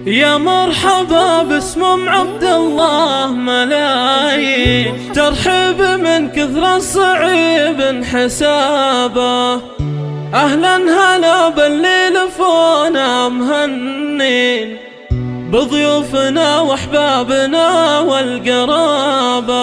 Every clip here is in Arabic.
يا مرحبا باسم عبد الله ملايين، ترحب من كثر الصعيب حسابه. أهلا هلا باللي لفونا مهنين، بضيوفنا واحبابنا والقرابة.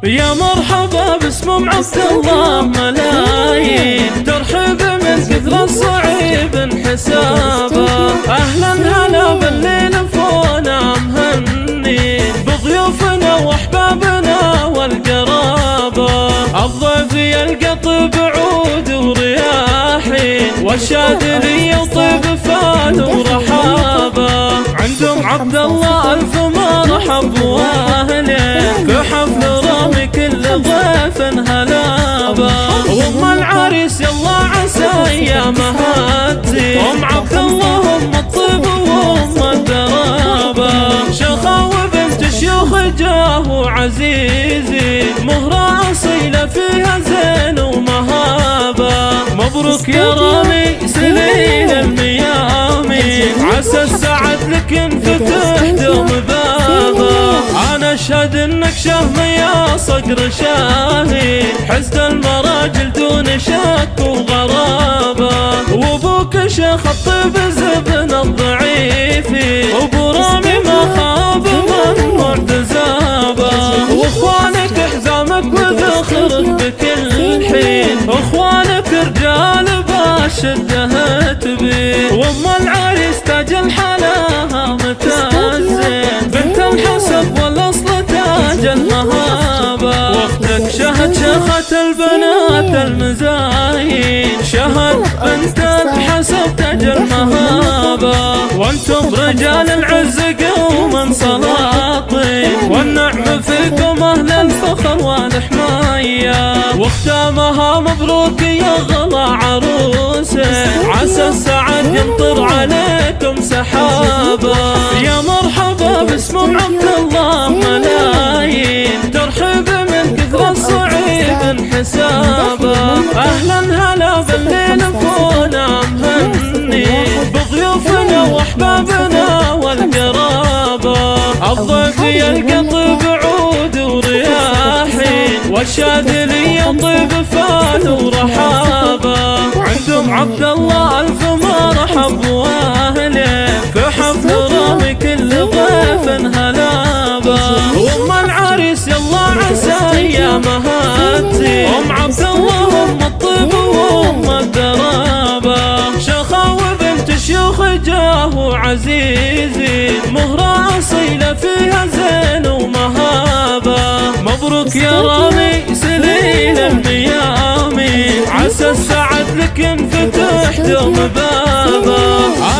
يا مرحبا باسم عبد الله ملايين، ترحب من كثر الصعيب حسابه. أهلا هلا باللي لفونا مهنين، بضيوفنا واحبابنا والقرابة. الضيف يلقى طيب عود ورياحين، والشادري يطيب فال ورحابة. عندهم عبد الله ألف مرحب واهلين، في حفل رامي كل ضيف هلابة. وام العريس يلا عسى ايامها تزين، ام عبد الله ام الطيب وام الدرابة. شخا وبنت شيوخ جاه وعزيزي، مهرة أصيلة فيها زين ومهابة. مبروك يا رامي سليل الميامين، عسى السعد لك انفتح دوم بابا. انا اشهد انك شهم يا صقر شاهين، حزن المراجل دون شك وغرابة. وابوك شيخ الطيب زبن الضعيفين، وابو رامي ما خاب من معتزابة. واخوانك حزامك وذخرك بكل حين، اخوانك رجال باشده تبي. وام العريس تاج الحلاها متازين، بنت الحسب والاصل تاج المهابة. واختك شهد شيخة البنات المزاين، شهد بنت الحسب تاج المهابة. وانتم رجال العز قوما سلاطين، والنعم فيكم اهل الفخر والحماية. واختامها مبروك يا غلا عروسه، عسى السعد يمطر عليكم سحابة. يا مرحبا باسم عبد الله ملايين، ترحب من كثر الصعيب حسابه. أهلا هلا باللي لفونا مهنين، بضيوفنا واحبابنا والقرابة. الضيف يلقى طيب عود ورياحين، والشادري يطيب فال ورحابة. عندهم عبد الله ألف مرحب واهلين، في حفل رامي كل ضيف هلابة. وام العريس يلا عسى ايامها تزين، ام عبد الله ام الطيب وام الدرابة. شخا وبنت شيوخ جاه وعزيزي، مهرة أصيلة فيها زين ومهابة. مبروك يا رامي سليل الميامين، عسى السعد لك انفتح دوم بابا.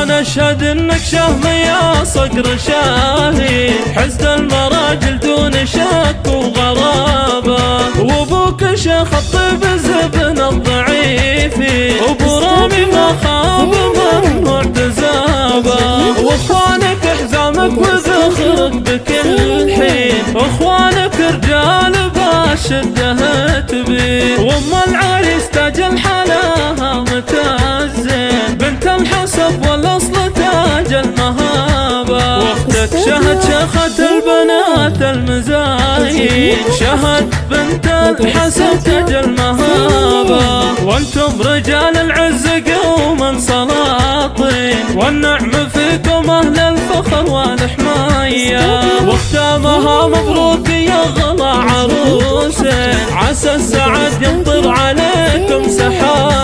انا اشهد انك شهم يا صقر شاهين، حزن المراجل دون شك وغرابة. وابوك شيخ الطيب زبن الضعيفين، وابو رامي ما خاب من معتزابة. واخوانك حزامك وذخرك بكل حين، اخوانك رجال باشده تبي. وام العريس تاج الحلاها متازين، بنت الحسب والاصل تاج المهابة. واختك شهد شيخة البنات المزاين، شهد بنت الحسب تاج المهابة. وانتم رجال العز قوما سلاطين، والنعم فيكم اهل الفخر والحماية. واختامها مبروك يا غلا عروسه، عسى السعد يمطر عليكم سحاب.